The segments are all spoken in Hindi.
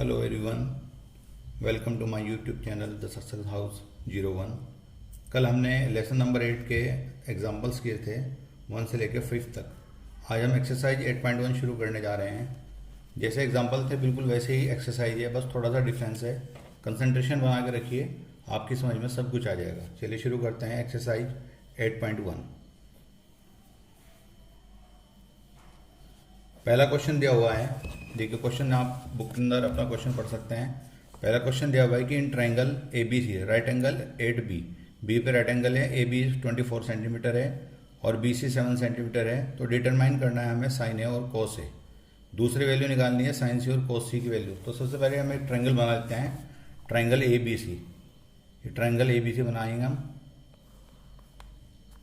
Hello everyone, welcome to my YouTube channel the success house 01। कल हमने लेसन नंबर 8 के एग्जांपल्स किए थे 1 से लेकर 5 तक। आज हम एक्सरसाइज 8.1 शुरू करने जा रहे हैं। जैसे एग्जांपल थे बिल्कुल वैसे ही एक्सरसाइज है, बस थोड़ा सा डिफरेंस है। कंसंट्रेशन बना के रखिए, आपकी समझ में सब कुछ आ जाएगा। चलिए शुरू करते हैं एक्सरसाइज 8.1। पहला क्वेश्चन दिया हुआ है, देखिए क्वेश्चन आप बुक के अंदर अपना क्वेश्चन पढ़ सकते हैं। पहला क्वेश्चन दिया हुआ है कि in triangle A B C right angle 8B, B पे राइट एंगल है, ए बी 24 सेंटीमीटर है और बी सी 7 सेंटीमीटर है। तो डिटरमाइन करना है हमें साइन ए और कोस ए। दूसरी वैल्यू निकालनी है साइन सी और कोस सी की वैल्यू। तो सबसे पहले हम एक ट्राइंगल बना लेते हैं, ट्राइंगल ए बी सी। ये ट्राइंगल ए बी सी बनाएंगे हम।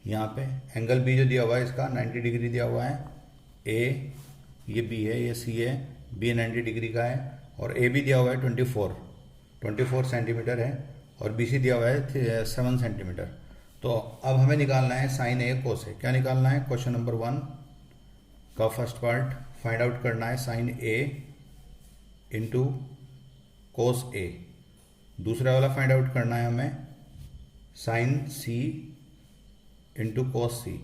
यहाँ पे एंगल बी जो दिया हुआ है इसका 90 डिग्री दिया हुआ है। ए ये बी है, ये सी है, बी 90 डिग्री का है और ए बी दिया हुआ है 24 सेंटीमीटर है और बी सी दिया हुआ है 7 सेंटीमीटर। तो अब हमें निकालना है साइन ए कोस ए। क्या निकालना है? क्वेश्चन नंबर 1 का फर्स्ट पार्ट फाइंड आउट करना है साइन ए इंटू कोस ए। दूसरा वाला फाइंड आउट करना है हमें साइन सी इंटू कोस सी।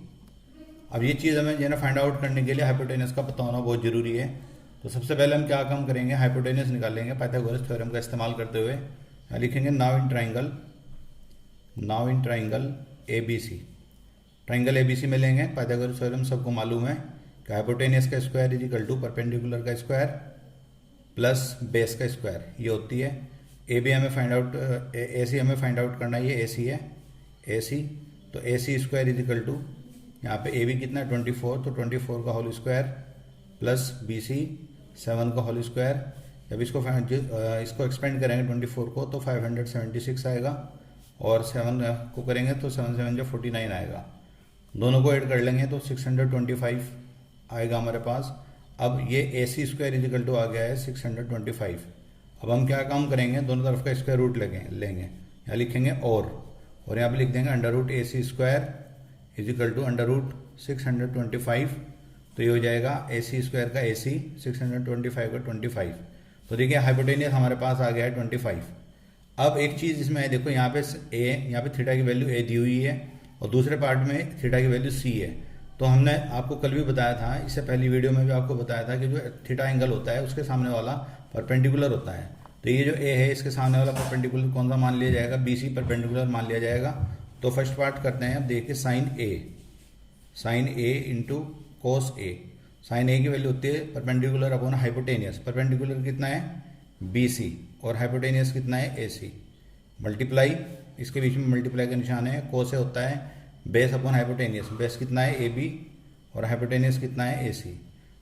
अब ये चीज़ हमें जो है ना फाइंड आउट करने के लिए हाइपोटेनस का पता होना बहुत जरूरी है। तो सबसे पहले हम क्या काम करेंगे, हाइपोटेनस निकालेंगे पाइथागोरस थ्योरम का इस्तेमाल करते हुए। यहाँ लिखेंगे now in triangle A B C. Triangle A B C में लेंगे पाइथागोरस थ्योरम, सबको मालूम है कि हाइपोटेनस का square is equal to perpendicular का स्क्वायर प्लस बेस का स्क्वायर, ये होती है। ए बी हमें फाइंड आउट, ए सी हमें फाइंड आउट करना है, ये ए सी है, ए सी। तो ए C square is equal to, यहाँ पे ए बी कितना है 24, तो 24 का whole square plus B C 7 का होल स्क्वायर। जब इसको एक्सपेंड करेंगे 24 को तो 576 आएगा और 7 को करेंगे तो 7 7 जो 49 आएगा। दोनों को ऐड कर लेंगे तो 625 आएगा हमारे पास। अब ये ए C square is equal to आ गया है 625। अब हम क्या काम करेंगे, दोनों तरफ का स्क्वायर रूट लेंगे। यहाँ लिखेंगे और यहाँ पे लिख देंगे under root A C square is equal to under root 625। तो ये हो जाएगा ए सी स्क्वायर का ए सी 625 का 25। तो देखिए हाइपोटेनियस हमारे पास आ गया है 25। अब एक चीज़ इसमें है, देखो यहाँ पे थीटा की वैल्यू ए दी हुई है और दूसरे पार्ट में थीटा की वैल्यू सी है। तो हमने आपको कल भी बताया था, इससे पहली वीडियो में भी आपको बताया था कि जो थीटा एंगल होता है उसके सामने वाला परपेंडिकुलर होता है। तो ये जो ए है इसके सामने वाला परपेंडिकुलर कौन सा मान लिया जाएगा? बी सी परपेंडिकुलर मान लिया जाएगा। तो फर्स्ट पार्ट करते हैं, अब देखिए साइन ए इंटू कोस ए। साइन ए की वैल्यू होती है परपेंडिकुलर अपॉन हाइपोटेनियस। परपेंडिकुलर कितना है? बी सी और हाइपोटेनियस कितना है? ए सी। मल्टीप्लाई, इसके बीच में मल्टीप्लाई का निशान है। कोस ए होता है बेस अपॉन हाइपोटेनियस। बेस कितना है? ए बी और हाइपोटेनियस कितना है? ए सी।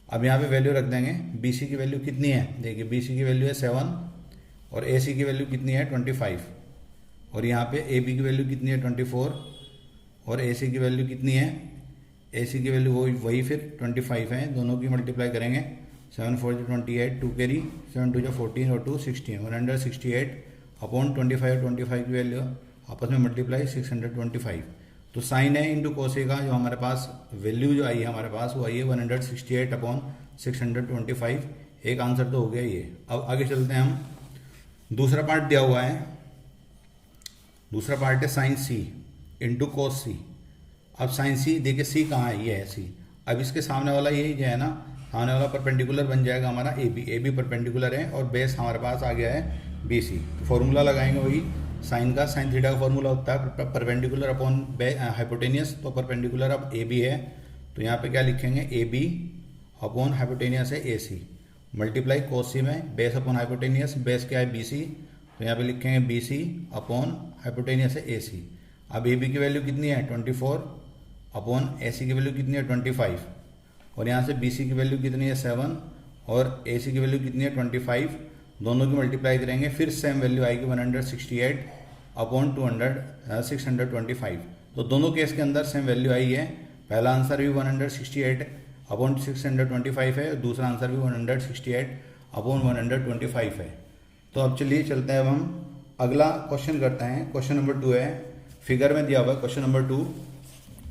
अब यहाँ पे वैल्यू रख देंगे। बी सी की वैल्यू कितनी है? देखिए बी सी की वैल्यू है 7 और ए सी की वैल्यू कितनी है? 25। और यहाँ पे ए बी की वैल्यू कितनी है? 24 और ए सी की वैल्यू कितनी है? ए सी की वैल्यू वही फिर 25 है। दोनों की मल्टीप्लाई करेंगे, 7 4 28, 2 कैरी, 7 2 14 और 2 16, 168 अपॉन 25 की वैल्यू आपस में मल्टीप्लाई 625। तो साइन है इंटू कोसे का जो हमारे पास वैल्यू जो आई है हमारे पास वो आई है 168 अपॉन 625। एक आंसर तो हो गया ये। अब आगे चलते हैं हम, दूसरा पार्ट दिया हुआ है। दूसरा पार्ट है साइन सी इंटू कोस सी। अब साइन सी देखिए सी कहाँ है? ये है सी। अब इसके सामने वाला ये जो है ना, सामने वाला परपेंडिकुलर बन जाएगा हमारा ए बी परपेंडिकुलर है और बेस हमारे पास आ गया है बी सी। तो फॉर्मूला लगाएंगे वही साइन का, साइन थीटा का फॉर्मूला होता है परपेंडिकुलर अपॉन हाइपोटेनियस। तो परपेंडिकुलर अब ए बी है तो यहाँ पे क्या लिखेंगे? ए बी अपॉन हाइपोटेनियस है ए सी, मल्टीप्लाई कोस सी में बेस अपॉन हाइपोटेनियस। बेस क्या है? B C. तो यहाँ पे लिखेंगे बी सी अपॉन हाइपोटेनियस है ए सी। अब ए बी की वैल्यू कितनी है? 24 अपॉन ए सी की वैल्यू कितनी है? 25। और यहाँ से बी सी की वैल्यू कितनी है? 7 और ए सी की वैल्यू कितनी है? 25। दोनों की मल्टीप्लाई करेंगे, फिर सेम वैल्यू आएगी 168 अपॉन 625। तो दोनों केस के अंदर सेम वैल्यू आई है। पहला आंसर भी 168 अपॉन 625 है, दूसरा आंसर भी 168 अपॉन 125 है। तो अब चलिए चलते हैं, अब हम अगला क्वेश्चन करते हैं। क्वेश्चन नंबर 2 है, फिगर में दिया हुआ है क्वेश्चन नंबर 2